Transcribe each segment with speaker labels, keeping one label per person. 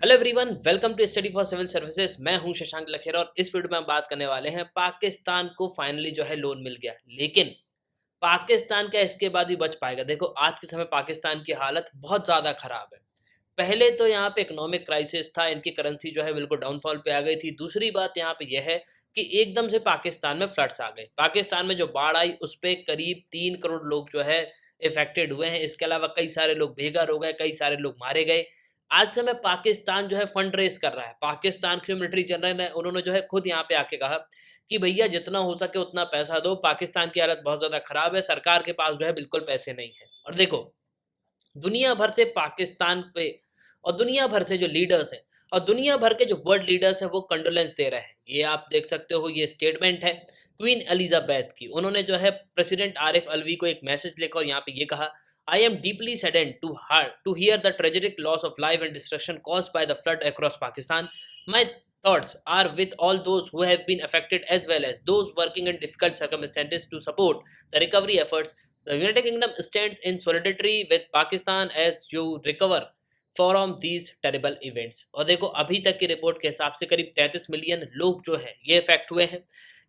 Speaker 1: Hello everyone, welcome to study for civil services. मैं हूं शशांक लखेरा और इस वीडियो में हम बात करने वाले हैं पाकिस्तान को फाइनली जो है लोन मिल गया। लेकिन पाकिस्तान क्या इसके बाद भी बच पाएगा? देखो, आज के समय पाकिस्तान की हालत बहुत ज़्यादा खराब है। पहले तो यहाँ पे इकोनॉमिक क्राइसिस था, इनकी करेंसी जो है बिल्कुल डाउनफॉल पे आ गई थी। दूसरी बात यहाँ पे यह है कि एकदम से पाकिस्तान में फ्लड्स आ गए। पाकिस्तान में जो बाढ़ आई उस पे करीब 3 करोड़ लोग जो है इफेक्टेड हुए हैं। इसके अलावा कई सारे लोग बेघर हो गए, कई सारे लोग मारे गए। आज समय पाकिस्तान जो है फंड रेज कर रहा है। पाकिस्तान के मिलिट्री जनरल है, उन्होंने जो है खुद यहाँ पे आके कहा कि भैया जितना हो सके उतना पैसा दो, पाकिस्तान की हालत बहुत ज़्यादा खराब है, सरकार के पास जो है बिल्कुल पैसे नहीं है। और देखो, दुनिया भर से पाकिस्तान पे और दुनिया भर से जो लीडर्स हैं और दुनिया भर के जो वर्ल्ड लीडर्स हैं वो कंडोलेंस दे रहे हैं। ये आप देख सकते हो, ये स्टेटमेंट है क्वीन एलिजाबेथ की। उन्होंने जो है प्रेसिडेंट आरिफ अलवी को एक मैसेज लिखा और यहाँ पे ये कहा, I am deeply saddened to hear the tragic loss of life and destruction caused by the flood across Pakistan. My thoughts are with all those who have been affected as well as those working in difficult circumstances to support the recovery efforts. The United Kingdom stands in solidarity with Pakistan as you recover from these terrible events। और देखो, अभी तक की report के हिसाब से करीब 33 million लोग जो हैं ये इफेक्ट हुए हैं।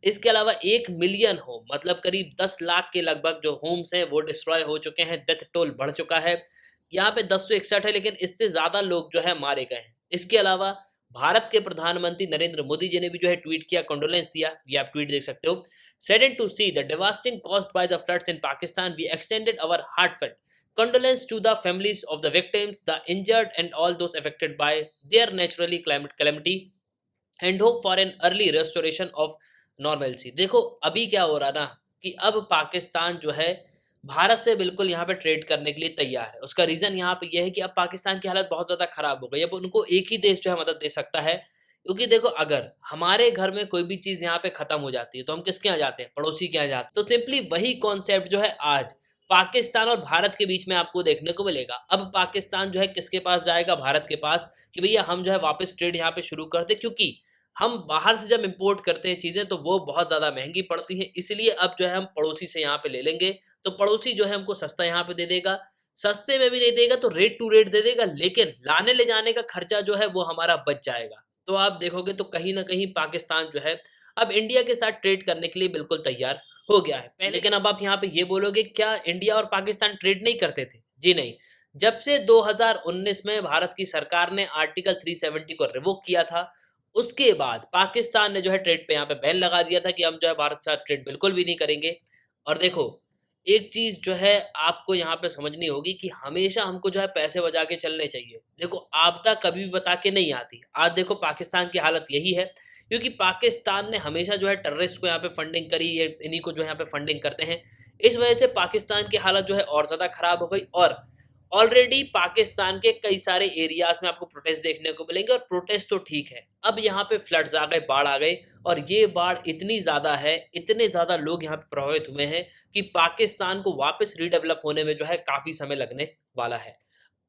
Speaker 1: इसके अलावा 1 मिलियन होम, मतलब करीब 10 लाख के लगभग जो होम्स हैं वो डिस्ट्रॉय हो चुके हैं। डेथ टोल बढ़ चुका है, यहाँ पे 1061 है, लेकिन इससे ज़्यादा लोग जो है मारे गए हैं। इसके अलावा भारत के प्रधानमंत्री नरेंद्र मोदी जी ने भी जो है ट्वीट किया, कंडोलेंस दिया। ये आप ट्वीट देख सकते हो। Saddened to see the devastating caused by the floods in Pakistan, we extended our heartfelt condolence to the families of the victims, the injured, and all those affected by their naturally climate calamity, and hope for an early restoration of normalcy। देखो, अभी क्या हो रहा ना कि अब पाकिस्तान जो है भारत से बिल्कुल यहाँ पे ट्रेड करने के लिए तैयार है। उसका रीज़न यहाँ पे यह है कि अब पाकिस्तान की हालत बहुत ज़्यादा खराब हो गई। अब उनको एक ही देश जो है मदद दे सकता है, क्योंकि देखो, अगर हमारे घर में कोई भी चीज़ यहाँ पे ख़त्म हो जाती है तो हम किसके यहाँ जाते हैं? पड़ोसी के यहाँ जाते हैं। तो सिंपली वही कॉन्सेप्ट जो है आज पाकिस्तान और भारत के बीच में आपको देखने को मिलेगा। अब पाकिस्तान जो है किसके पास जाएगा? भारत के पास, कि भैया हम जो है वापस ट्रेड यहाँ पे शुरू कर दें, क्योंकि हम बाहर से जब इंपोर्ट करते हैं चीज़ें तो वो बहुत ज़्यादा महंगी पड़ती हैं। इसलिए अब जो है हम पड़ोसी से यहाँ पे ले लेंगे, तो पड़ोसी जो है हमको सस्ता यहाँ पे दे देगा। सस्ते में भी नहीं देगा तो रेट टू रेट दे देगा, लेकिन लाने ले जाने का खर्चा जो है वो हमारा बच जाएगा। तो आप देखोगे तो कहीं न कहीं पाकिस्तान जो है अब इंडिया के साथ ट्रेड करने के लिए बिल्कुल तैयार हो गया है। लेकिन अब आप यहाँ पे ये बोलोगे, क्या इंडिया और पाकिस्तान ट्रेड नहीं करते थे? जी नहीं। जब से 2019 में भारत की सरकार ने आर्टिकल 370 को रिवोक किया था, उसके बाद पाकिस्तान ने जो है ट्रेड पे यहाँ पे बैन लगा दिया था कि हम जो है भारत के साथ ट्रेड बिल्कुल भी नहीं करेंगे। और देखो, एक चीज़ जो है आपको यहाँ पे समझनी होगी कि हमेशा हमको जो है पैसे बचा के चलने चाहिए। देखो, आपदा कभी भी बता के नहीं आती। आज देखो पाकिस्तान की हालत यही है, क्योंकि पाकिस्तान ने हमेशा जो है टेररिस्ट को यहाँ पे फंडिंग करी, ये इन्हीं को जो है यहाँ पे फंडिंग करते हैं। इस वजह से पाकिस्तान की हालत जो है और ज़्यादा खराब हो गई। और ऑलरेडी पाकिस्तान के कई सारे एरियाज में आपको प्रोटेस्ट देखने को मिलेंगे। और प्रोटेस्ट तो ठीक है, अब यहाँ पे फ्लड्स आ गए, बाढ़ आ गई, और ये बाढ़ इतनी ज़्यादा है, इतने ज़्यादा लोग यहाँ पे प्रभावित हुए हैं कि पाकिस्तान को वापस रीडेवलप होने में जो है काफ़ी समय लगने वाला है।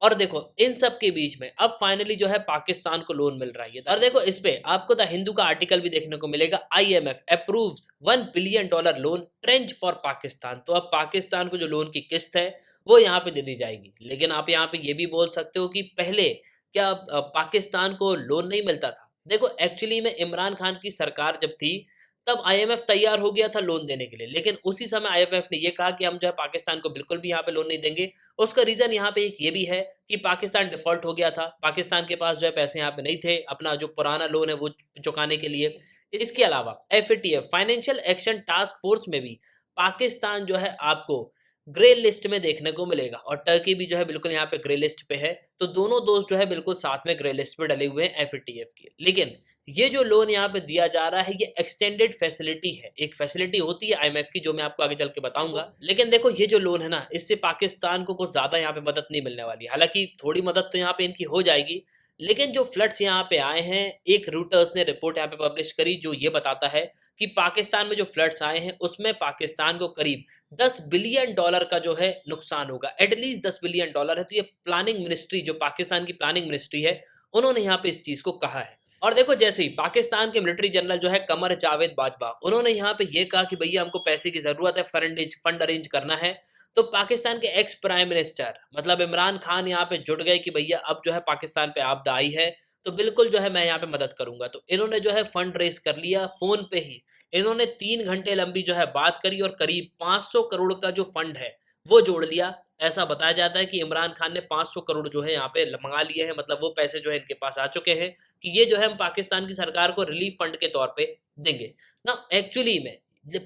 Speaker 1: और देखो, इन सब के बीच में अब फाइनली जो है पाकिस्तान को लोन मिल रहा है। और देखो, इस पे आपको द हिंदू का आर्टिकल भी देखने को मिलेगा, IMF approves $1 billion loan trench for Pakistan. तो अब पाकिस्तान को जो लोन की किस्त है वो यहाँ पे दे दी जाएगी। लेकिन आप यहाँ पे ये भी बोल सकते हो कि पहले क्या पाकिस्तान को लोन नहीं मिलता था? देखो, एक्चुअली में इमरान खान की सरकार जब थी तब आईएमएफ तैयार हो गया था लोन देने के लिए, लेकिन उसी समय आईएमएफ ने ये कहा कि हम जो है पाकिस्तान को बिल्कुल भी यहाँ पे लोन नहीं देंगे। उसका रीज़न यहाँ पे एक ये भी है कि पाकिस्तान डिफ़ॉल्ट हो गया था, पाकिस्तान के पास जो है पैसे यहाँ पे नहीं थे अपना जो पुराना लोन है वो चुकाने के लिए। इसके अलावा FATF financial action task force में भी पाकिस्तान जो है आपको ग्रे लिस्ट में देखने को मिलेगा, और टर्की भी जो है बिल्कुल यहाँ पे ग्रे लिस्ट पे है। तो दोनों दोस्त जो है बिल्कुल साथ में ग्रे लिस्ट पे डले हुए हैं एफएटीएफ के। लेकिन ये जो लोन यहाँ पे दिया जा रहा है ये एक्सटेंडेड फैसिलिटी है। एक फैसिलिटी होती है आईएमएफ की जो मैं आपको आगे चल के बताऊंगा। लेकिन देखो, ये जो लोन है ना, इससे पाकिस्तान को कुछ ज्यादा यहाँ पे मदद नहीं मिलने वाली। हालांकि थोड़ी मदद तो यहाँ पे इनकी हो जाएगी, लेकिन जो फ्लड्स यहाँ पे आए हैं, एक रूटर्स ने रिपोर्ट यहाँ पे पब्लिश करी जो ये बताता है कि पाकिस्तान में जो फ्लड्स आए हैं उसमें पाकिस्तान को करीब $10 बिलियन का जो है नुकसान होगा। एटलीस्ट $10 बिलियन है। तो ये प्लानिंग मिनिस्ट्री, जो पाकिस्तान की प्लानिंग मिनिस्ट्री है, उन्होंने यहाँ पे इस चीज को कहा है। और देखो, जैसे ही पाकिस्तान के मिलिट्री जनरल जो है कमर जावेद बाजवा, उन्होंने यहाँ पे ये कहा कि भैया हमको पैसे की जरूरत है, फंड अरेंज करना है, तो पाकिस्तान के एक्स प्राइम मिनिस्टर मतलब इमरान खान यहाँ पे जुट गए कि भैया अब जो है पाकिस्तान पे आपदा आई है, तो बिल्कुल जो है मैं यहाँ पे मदद करूँगा। तो इन्होंने जो है फंड रेज़ कर लिया फ़ोन पे ही। इन्होंने 3 घंटे लंबी जो है बात करी और करीब 500 करोड़ का जो फंड है, वो जोड़ लिया। ऐसा बताया जाता है कि इमरान खान ने 500 करोड़ जो है यहाँ पे ल मँगा लिए हैं, मतलब वो पैसे जो है इनके पास आ चुके हैं कि ये जो है हम पाकिस्तान की सरकार को रिलीफ़ फंड के तौर पे देंगे। ना एक्चुअली में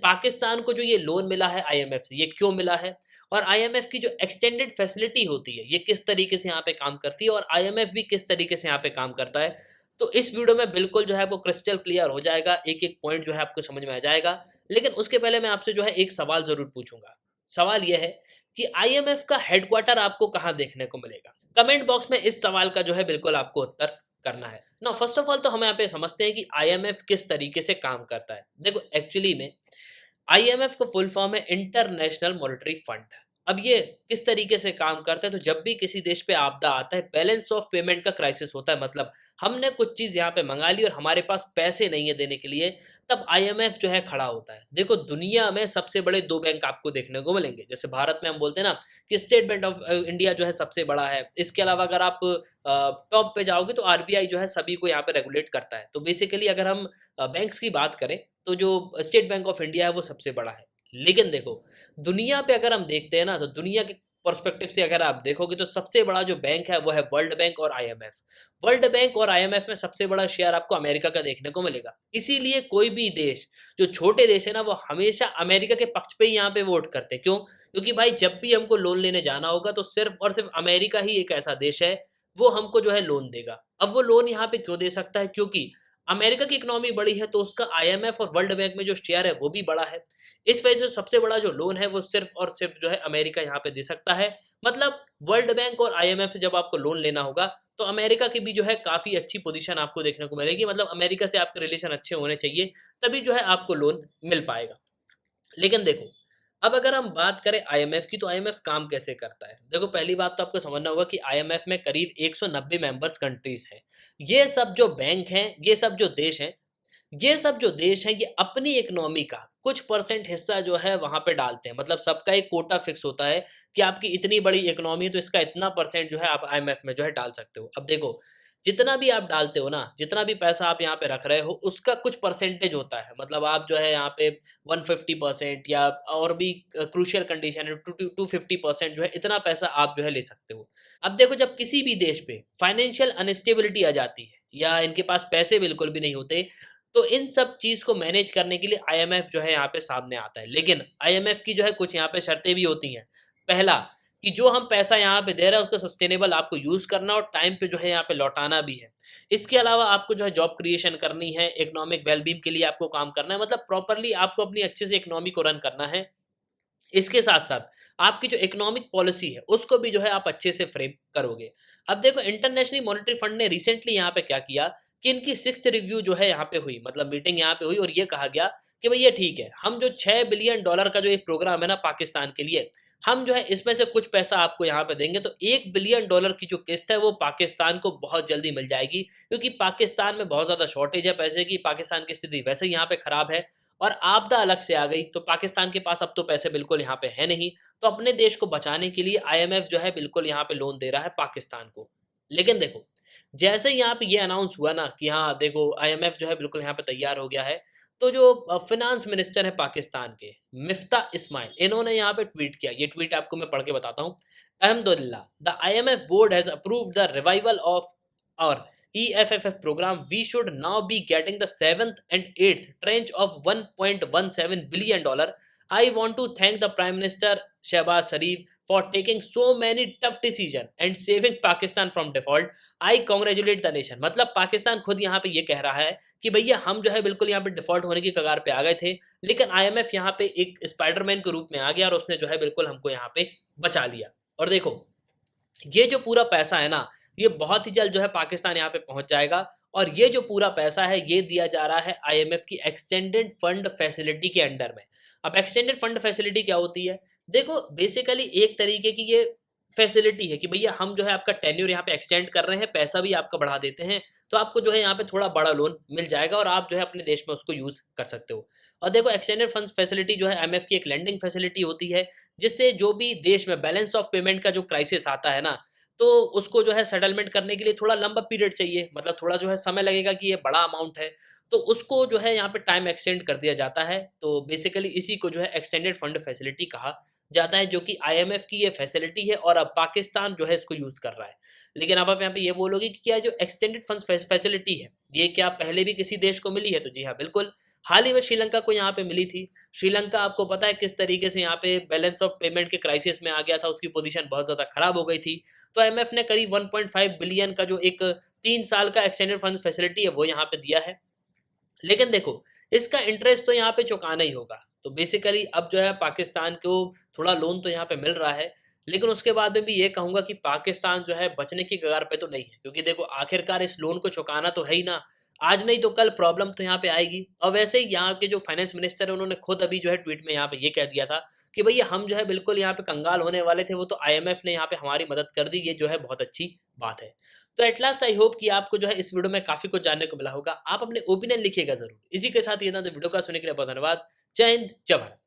Speaker 1: पाकिस्तान को जो ये लोन मिला है आईएमएफ से, ये क्यों मिला है? और आईएमएफ की जो एक्सटेंडेड फैसिलिटी होती है, ये किस तरीके से यहाँ पे काम करती है और आईएमएफ भी किस तरीके से यहाँ पे काम करता है। तो इस वीडियो में बिल्कुल जो है आपको क्रिस्टल क्लियर हो जाएगा, एक-एक पॉइंट जो है आपको समझ में आ जाएगा। लेकिन उसके पहले मैं आपसे जो है एक सवाल ज़रूर पूछूँगा। सवाल ये है कि आईएमएफ का हेडक्वार्टर आपको कहाँ देखने को मिलेगा? कमेंट बॉक्स में इस सवाल का जो है बिल्कुल आपको उत्तर करना है। नाउ फर्स्ट ऑफ ऑल तो हम यहाँ पे समझते हैं कि आईएमएफ किस तरीके से काम करता है। देखो एक्चुअली में आईएमएफ का फुल फॉर्म है इंटरनेशनल मॉनेटरी फंड। अब ये किस तरीके से काम करता है, तो जब भी किसी देश पे आपदा आता है, बैलेंस ऑफ पेमेंट का क्राइसिस होता है, मतलब हमने कुछ चीज यहाँ पे मंगा ली और हमारे पास पैसे नहीं है देने के लिए, तब आईएमएफ जो है खड़ा होता है। देखो दुनिया में सबसे बड़े 2 बैंक आपको देखने को मिलेंगे। जैसे भारत में हम बोलते हैं ना कि स्टेट बैंक ऑफ इंडिया जो है सबसे बड़ा है। इसके अलावा अगर आप टॉप पे जाओगे तो आरबीआई जो है सभी को यहाँ पे रेगुलेट करता है। तो बेसिकली अगर हम बैंक्स की बात करें तो जो स्टेट बैंक ऑफ इंडिया है वो सबसे बड़ा है। लेकिन देखो, दुनिया पे अगर हम देखते हैं ना, तो दुनिया के पर्सपेक्टिव से अगर आप देखोगे तो सबसे बड़ा जो बैंक है वो है वर्ल्ड बैंक और आईएमएफ। वर्ल्ड बैंक और आईएमएफ में सबसे बड़ा शेयर आपको अमेरिका का देखने को मिलेगा। इसीलिए कोई भी देश, जो छोटे देश है ना, वो हमेशा अमेरिका के पक्ष पे ही यहाँ पे वोट करते हैं। क्यों? क्योंकि भाई जब भी हमको लोन लेने जाना होगा तो सिर्फ और सिर्फ अमेरिका ही एक ऐसा देश है, वो हमको जो है लोन देगा। अब वो लोन यहाँ पे क्यों दे सकता है? क्योंकि अमेरिका की इकोनॉमी बड़ी है, तो उसका आईएमएफ और वर्ल्ड बैंक में जो शेयर है वो भी बड़ा है। इस वजह से सबसे बड़ा जो लोन है वो सिर्फ और सिर्फ जो है अमेरिका यहाँ पे दे सकता है। मतलब वर्ल्ड बैंक और आईएमएफ से जब आपको लोन लेना होगा तो अमेरिका की भी जो है काफ़ी अच्छी पोजीशन आपको देखने को मिलेगी। मतलब अमेरिका से आपके रिलेशन अच्छे होने चाहिए, तभी जो है आपको लोन मिल पाएगा। लेकिन देखो, अब अगर हम बात करें आईएमएफ की, तो आईएमएफ काम कैसे करता है? देखो पहली बात तो आपको समझना होगा कि आईएमएफ में करीब 190 मेंबर्स कंट्रीज़ हैं। ये सब जो बैंक हैं, ये सब जो देश हैं, ये सब जो देश हैं, ये अपनी इकोनॉमी का कुछ परसेंट हिस्सा जो है वहाँ पे डालते हैं। मतलब सबका एक कोटा फिक्स होता है कि आपकी इतनी बड़ी इकोनॉमी है तो इसका इतना परसेंट जो है आप आईएमएफ में जो है डाल सकते हो। अब देखो, जितना भी आप डालते हो ना, जितना भी पैसा आप यहाँ पे रख रहे हो, उसका कुछ परसेंटेज होता है। मतलब आप जो है यहाँ पे 150% या और भी क्रूशियल कंडीशन है 250% जो है, इतना पैसा आप जो है ले सकते हो। अब देखो, जब किसी भी देश पे फाइनेंशियल अनस्टेबिलिटी आ जाती है या इनके पास पैसे बिल्कुल भी नहीं होते, तो इन सब चीज़ को मैनेज करने के लिए आईएमएफ जो है यहाँ पे सामने आता है। लेकिन आईएमएफ की जो है कुछ यहाँ पे शर्तें भी होती हैं। पहला, कि जो हम पैसा यहाँ पे दे रहे हैं उसको सस्टेनेबल आपको यूज़ करना और टाइम पे जो है यहाँ पे लौटाना भी है। इसके अलावा आपको जो है जॉब क्रिएशन करनी है, इकोनॉमिक वेलबींग के लिए आपको काम करना है, मतलब प्रॉपर्ली आपको अपनी अच्छे से इकोनॉमी को रन करना है। इसके साथ-साथ आपकी जो इकोनॉमिक पॉलिसी है, उसको भी जो है आप अच्छे से फ्रेम करोगे। अब देखो, इंटरनेशनल मॉनेटरी फंड ने रिसेंटली यहाँ पे क्या किया कि इनकी 6th रिव्यू जो है यहाँ पे हुई, मतलब मीटिंग यहाँ पे हुई और ये कहा गया कि भई ये ठीक है, हम जो $6 बिलियन का जो एक प्रोग्राम है ना पाकिस्तान के लिए, हम जो है इसमें से कुछ पैसा आपको यहाँ पे देंगे, तो $1 बिलियन की जो किस्त है वो पाकिस्तान को बहुत जल्दी मिल जाएगी। क्योंकि पाकिस्तान में बहुत ज़्यादा शॉर्टेज है पैसे की, पाकिस्तान की स्थिति वैसे ही यहाँ पे खराब है और आपदा अलग से आ गई, तो पाकिस्तान के पास अब तो पैसे बिल्कुल यहाँ पे है नहीं। तो अपने देश को बचाने के लिए आईएमएफ जो है बिल्कुल यहाँ पे लोन दे रहा है पाकिस्तान को। लेकिन देखो, जैसे ही यहाँ पे ये अनाउंस हुआ ना कि हाँ देखो, आईएमएफ जो है बिल्कुल यहाँ पे तैयार हो गया है, तो जो फ़िनांस मिनिस्टर हैं पाकिस्तान के, मिफ्ता इस्माइल, इन्होंने यहाँ पे ट्वीट किया। ये ट्वीट आपको मैं पढ़ के बताता हूँ। अल्हम्दुलिल्लाह, the IMF board has approved the revival of और EFFF program. We should now be getting the 7th and 8th tranche of $1.17 billion. I want to thank the Prime Minister Shehbaz Sharif for taking so many tough decisions and saving Pakistan from default. I congratulate the nation. मतलब पाकिस्तान खुद यहाँ पे ये कह रहा है कि भैया हम जो है बिल्कुल यहाँ पे डिफॉल्ट होने की कगार पे आ गए थे, लेकिन आईएमएफ यहाँ पे एक स्पाइडरमैन के रूप में आ गया और उसने जो है बिल्कुल हमको यहाँ पे बचा लिया। और देखो, ये जो पूरा पैसा है ना, ये बहुत ही जल्द जो है पाकिस्तान यहाँ पे पहुंच जाएगा और ये जो पूरा पैसा है ये दिया जा रहा है आईएमएफ की एक्सटेंडेड फंड फैसिलिटी के अंडर में। अब एक्सटेंडेड फंड फैसिलिटी क्या होती है? देखो बेसिकली एक तरीके की ये फैसिलिटी है कि भैया हम जो है आपका टेन्योर यहाँ पे एक्सटेंड कर रहे हैं, पैसा भी आपका बढ़ा देते हैं, तो आपको जो है यहाँ पे थोड़ा बड़ा लोन मिल जाएगा और आप जो है अपने देश में उसको यूज़ कर सकते हो। और देखो, एक्सटेंडेड फंड्स फैसिलिटी जो है आईएमएफ की एक लेंडिंग फैसिलिटी होती है, जिससे जो भी देश में बैलेंस ऑफ पेमेंट का जो क्राइसिस आता है ना, तो उसको जो है सेटलमेंट करने के लिए थोड़ा लंबा पीरियड चाहिए, मतलब थोड़ा जो है समय लगेगा कि ये बड़ा अमाउंट है, तो उसको जो है यहाँ पे टाइम एक्सटेंड कर दिया जाता है। तो बेसिकली इसी को जो है एक्सटेंडेड फंड फैसिलिटी कहा जाता है, जो कि आईएमएफ की ये फैसिलिटी है और अब पाकिस्तान जो है इसको यूज़ कर रहा है। लेकिन अब आप यहाँ पे ये बोलोगे कि क्या जो एक्सटेंडेड फंड्स फैसिलिटी है, ये क्या पहले भी किसी देश को मिली है? तो जी हाँ, बिल्कुल। हाल ही में श्रीलंका को यहाँ पे मिली थी। श्रीलंका आपको पता है किस तरीके से यहाँ पे बैलेंस ऑफ पेमेंट के क्राइसिस में आ गया था, उसकी पोजीशन बहुत ज़्यादा खराब हो गई थी। तो आईएमएफ ने करीब 1.5 बिलियन का जो एक 3 साल का एक्सटेंडेड फंड फैसिलिटी है, वो यहाँ पे दिया है। लेकिन देखो, इसका इंटरेस्ट तो यहाँ पे चुकाना ही होगा। तो बेसिकली अब जो है पाकिस्तान को थोड़ा लोन तो यहाँ पे मिल रहा है, लेकिन उसके बाद में भी ये कहूँगा कि पाकिस्तान जो है बचने की कगार पे तो नहीं है। क्योंकि देखो आखिरकार इस लोन को चुकाना तो है ही ना, आज नहीं तो कल प्रॉब्लम तो यहाँ पे आएगी। और वैसे ही यहाँ के जो फाइनेंस मिनिस्टर है, उन्होंने खुद अभी जो है ट्वीट में यहाँ पे ये कह दिया था कि भैया हम जो है बिल्कुल यहाँ पे कंगाल होने वाले थे, वो तो आईएमएफ ने यहाँ पे हमारी मदद कर दी, ये जो है बहुत अच्छी बात है। तो एट लास्ट आई होप कि आपको जो है इस वीडियो में काफ़ी कुछ जानने को मिला होगा। आप अपने ओपिनियन लिखिएगा ज़रूर। इसी के साथ ये था वीडियो का सुनने के लिए बहुत धन्यवाद। जय हिंद, जय भारत।